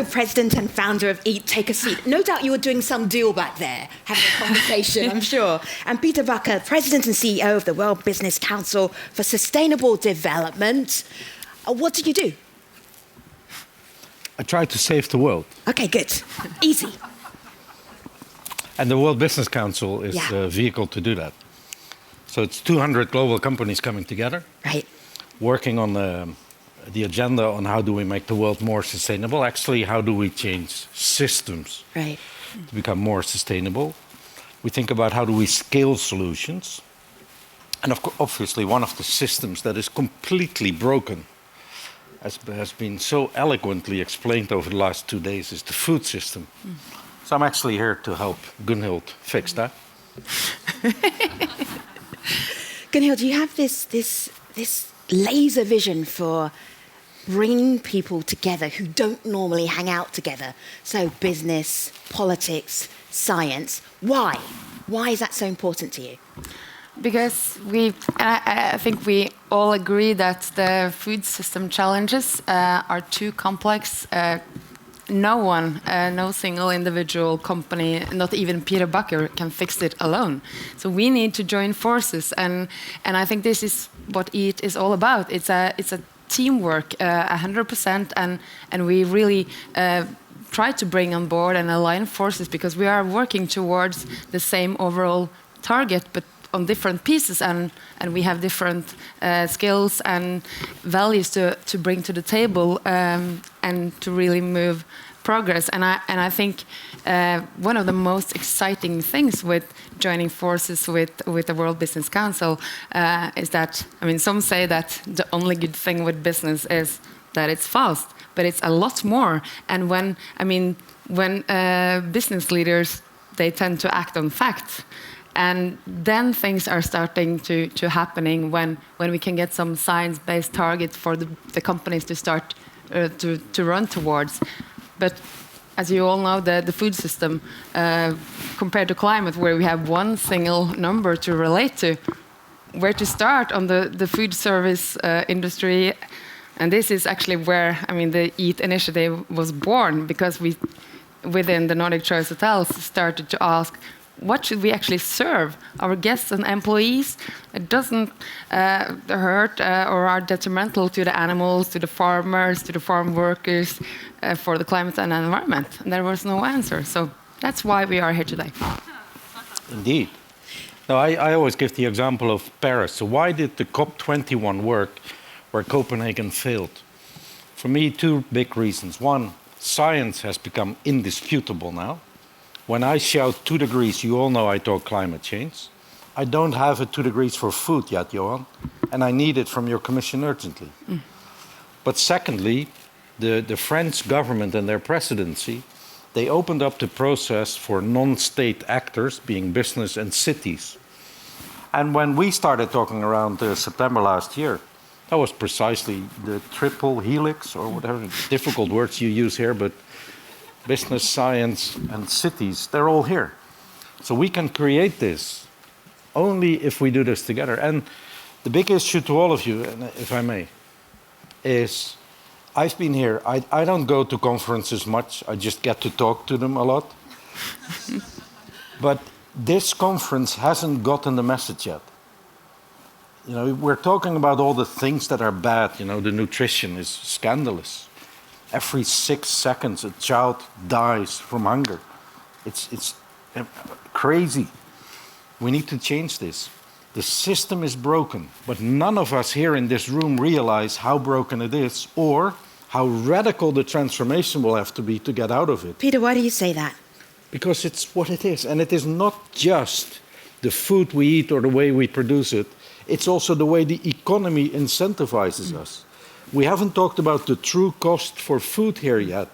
president and founder of Eat, take a seat. No doubt you were doing some deal back there, having a conversation, I'm sure. And Peter Bakker, president and CEO of the World Business Council for Sustainable Development. What did you do? I tried to save the world. Okay, good. Easy. And the World Business Council is a vehicle to do that. So it's 200 global companies coming together, working on the agenda on how do we make the world more sustainable. Actually, how do we change systems to become more sustainable. We think about how do we scale solutions. And obviously, one of the systems that is completely broken, as has been so eloquently explained over the last 2 days, is the food system. So I'm actually here to help Gunhild fix that. Gunhild, you have this laser vision for bringing people together who don't normally hang out together. So business, politics, science. Why? Why is that so important to you? Because I think we all agree that the food system challenges are too complex. No single individual company, not even Peter Bakker, can fix it alone. So we need to join forces, and I think this is what EAT is all about. It's a teamwork, 100%, and we really try to bring on board and align forces because we are working towards the same overall target, but on different pieces, and we have different skills and values to bring to the table and to really move progress. And I think one of the most exciting things with joining forces with the World Business Council is that, I mean, some say that the only good thing with business is that it's fast, but it's a lot more. And when business leaders, they tend to act on facts. And then things are starting to happening when we can get some science-based targets for the companies to start to run towards. But as you all know, the food system, compared to climate, where we have one single number to relate to, where to start on the food service industry. And this is actually where, the EAT initiative was born, because we, within the Nordic Choice Hotels, started to ask, what should we actually serve our guests and employees? It doesn't hurt or are detrimental to the animals, to the farmers, to the farm workers, for the climate and environment. And there was no answer. So that's why we are here today. Indeed. Now, I always give the example of Paris. So why did the COP21 work where Copenhagen failed? For me, two big reasons. One, science has become indisputable now. When I shout 2 degrees, you all know I talk climate change. I don't have a 2 degrees for food yet, Johan, and I need it from your commission urgently. But secondly, the French government and their presidency, they opened up the process for non-state actors, being business and cities. And when we started talking around September last year, that was precisely the triple helix, or whatever difficult words you use here, but business, science, and cities, they're all here. So we can create this only if we do this together. And the big issue to all of you, if I may, is I've been here. I don't go to conferences much. I just get to talk to them a lot. But this conference hasn't gotten the message yet. You know, we're talking about all the things that are bad. You know, the nutrition is scandalous. Every 6 seconds, a child dies from hunger. It's crazy. We need to change this. The system is broken, but none of us here in this room realize how broken it is or how radical the transformation will have to be to get out of it. Peter, why do you say that? Because it's what it is. And it is not just the food we eat or the way we produce it. It's also the way the economy incentivizes us. We haven't talked about the true cost for food here yet,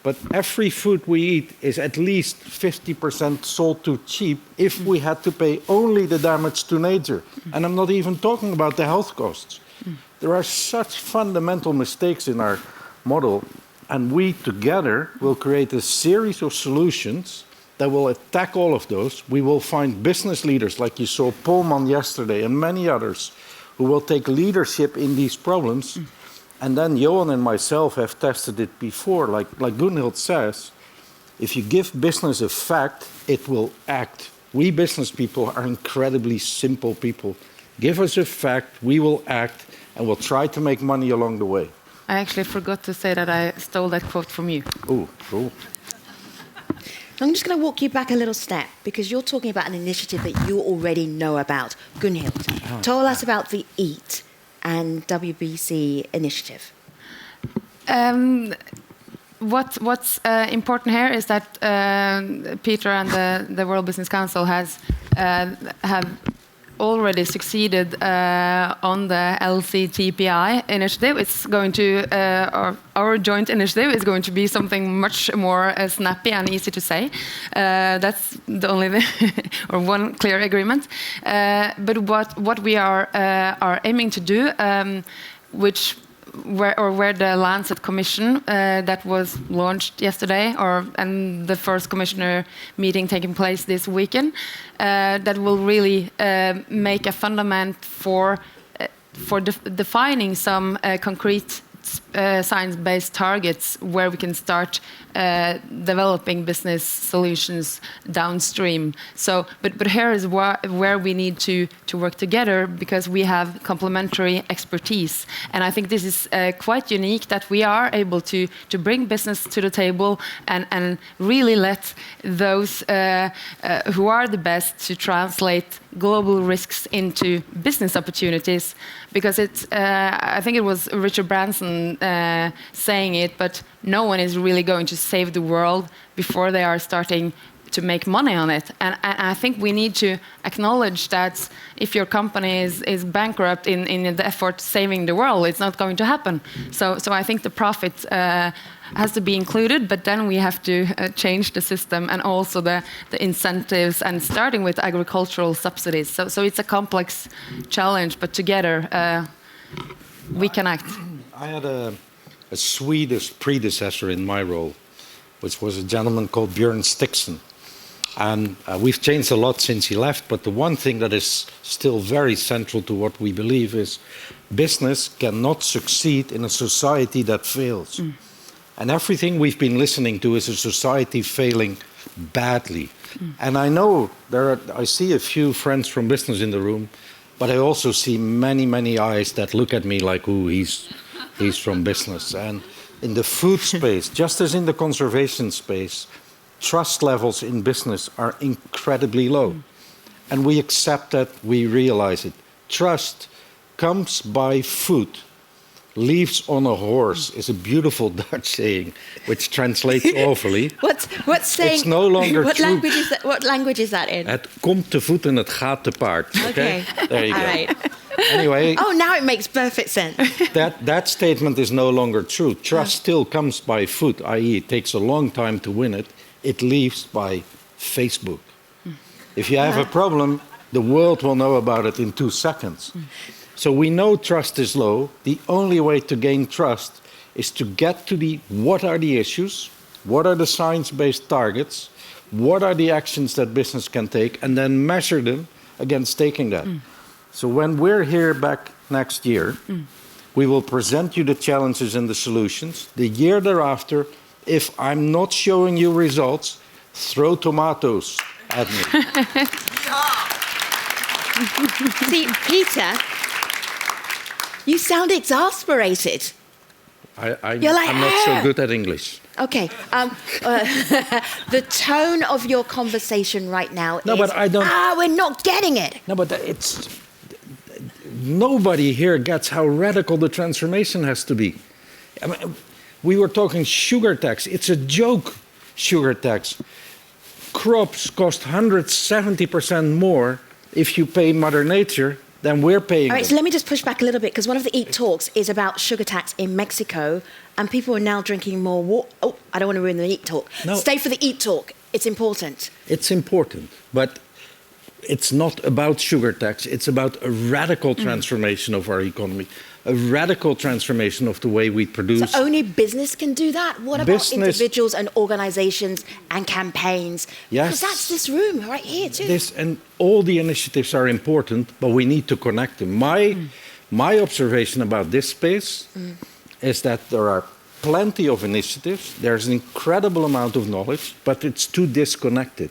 but every food we eat is at least 50% sold too cheap if we had to pay only the damage to nature. And I'm not even talking about the health costs. There are such fundamental mistakes in our model, and we together will create a series of solutions that will attack all of those. We will find business leaders like you saw Polman yesterday and many others who will take leadership in these problems. And then Johan and myself have tested it before. Like Gunhild says, if you give business a fact, it will act. We business people are incredibly simple people. Give us a fact, we will act, and we'll try to make money along the way. I actually forgot to say that I stole that quote from you. Oh, cool. I'm just going to walk you back a little step because you're talking about an initiative that you already know about. Gunhild, tell us about the EAT and WBC initiative. What's important here is that Peter and the World Business Council have already succeeded on the LCTPI initiative. It's going to our joint initiative is going to be something much more snappy and easy to say. That's the only or one clear agreement. But what we are aiming to do, where the Lancet Commission that was launched yesterday, and the first commissioner meeting taking place this weekend, that will really make a fundament for defining some concrete science-based targets where we can start developing business solutions downstream. So, but here is where we need to work together because we have complementary expertise, and I think this is quite unique that we are able to bring business to the table and really let those who are the best to translate global risks into business opportunities, because it's I think it was Richard Branson saying it, but no one is really going to save the world before they are starting to make money on it. And I think we need to acknowledge that if your company is bankrupt in the effort saving the world, it's not going to happen. So I think the profit has to be included, but then we have to change the system and also the incentives, and starting with agricultural subsidies. So it's a complex challenge, but together we can act. I had a Swedish predecessor in my role, which was a gentleman called Björn Stixon. And we've changed a lot since he left, but the one thing that is still very central to what we believe is business cannot succeed in a society that fails. And everything we've been listening to is a society failing badly. And I know I see a few friends from business in the room, but I also see many, many eyes that look at me like, ooh, he's from business. And in the food space, just as in the conservation space, trust levels in business are incredibly low. And we accept that, we realize it. Trust comes by food. Leaves on a horse is a beautiful Dutch saying, which translates awfully. What's saying? It's no longer what true. What language is that in? Het komt te voet en het gaat te paard. Okay? There you go. All right. Anyway. Oh, now it makes perfect sense. That statement is no longer true. Trust still comes by foot, i.e. it takes a long time to win it. It leaves by Facebook. If you have a problem, the world will know about it in 2 seconds. So we know trust is low. The only way to gain trust is to get to what are the issues, what are the science-based targets, what are the actions that business can take, and then measure them against taking that. So when we're here back next year, we will present you the challenges and the solutions. The year thereafter, if I'm not showing you results, throw tomatoes at me. See, Peter, you sound exasperated. You're like, I'm not so good at English. Okay. The tone of your conversation right now is, but I don't. We're not getting it. No, but nobody here gets how radical the transformation has to be. I mean, we were talking sugar tax. It's a joke, sugar tax. Crops cost 170% more if you pay Mother Nature than we're paying. All right, so let me just push back a little bit, because one of the EAT talks is about sugar tax in Mexico, and people are now drinking more water. Oh, I don't want to ruin the EAT talk. No. Stay for the EAT talk. It's important. It's important, but it's not about sugar tax. It's about a radical transformation of our economy, a radical transformation of the way we produce. So only business can do that? What about individuals and organizations and campaigns? Yes. Because that's this room right here too. And all the initiatives are important, but we need to connect them. My observation about this space, is that there are plenty of initiatives, there's an incredible amount of knowledge, but it's too disconnected.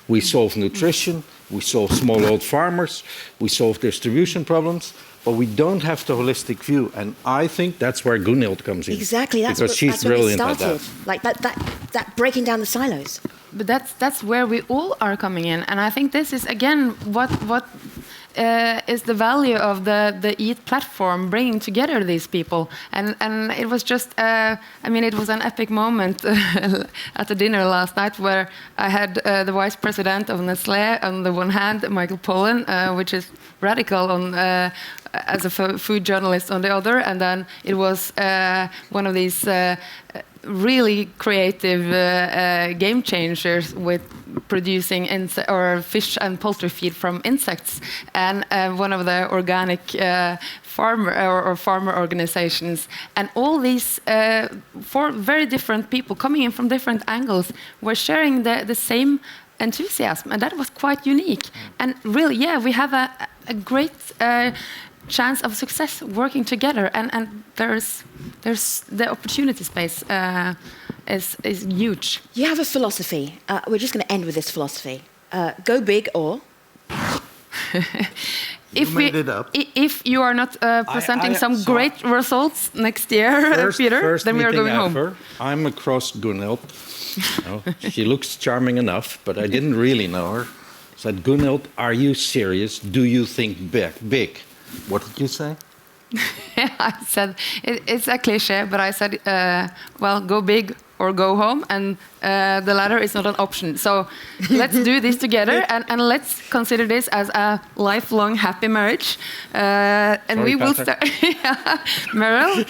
We solve nutrition, we solve smallholder farmers, we solve distribution problems, but we don't have the holistic view. And I think that's where Gunhild comes in. Exactly, because she's that's where it brilliant at started. that. Like that breaking down the silos. But that's where we all are coming in, and I think this is again what is the value of the EAT platform, bringing together these people. And it was just, I mean, it was an epic moment at the dinner last night where I had the vice president of Nestlé on the one hand, Michael Pollan, which is radical on as a food journalist on the other, and then it was one of these really creative game changers with producing fish and poultry feed from insects, and one of the organic farmer organizations, and all these four very different people coming in from different angles were sharing the same enthusiasm, and that was quite unique. And really, yeah, we have a great chance of success working together, and there's the opportunity space is huge. You have a philosophy. We're just going to end with this philosophy. Go big or... If you are not presenting some great results next year, Peter, then we are going home. I'm across Gunhild. She looks charming enough, but I didn't really know her. I said, Gunhild, are you serious? Do you think big? What did you say? I said, it's a cliche, but I said, well, go big or go home, and the latter is not an option. So let's do this together, and let's consider this as a lifelong happy marriage. And sorry, we will start, Meryl.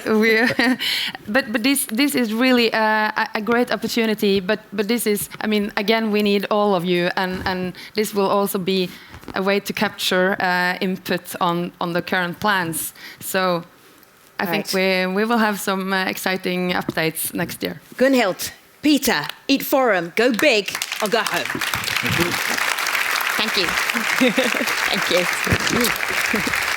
But this is really a great opportunity. But this is, I mean, again, we need all of you, and this will also be a way to capture input on the current plans. So I think we will have some exciting updates next year. Gunhild, Peter, Eat Forum, go big or go home. Thank you. Thank you. Thank you.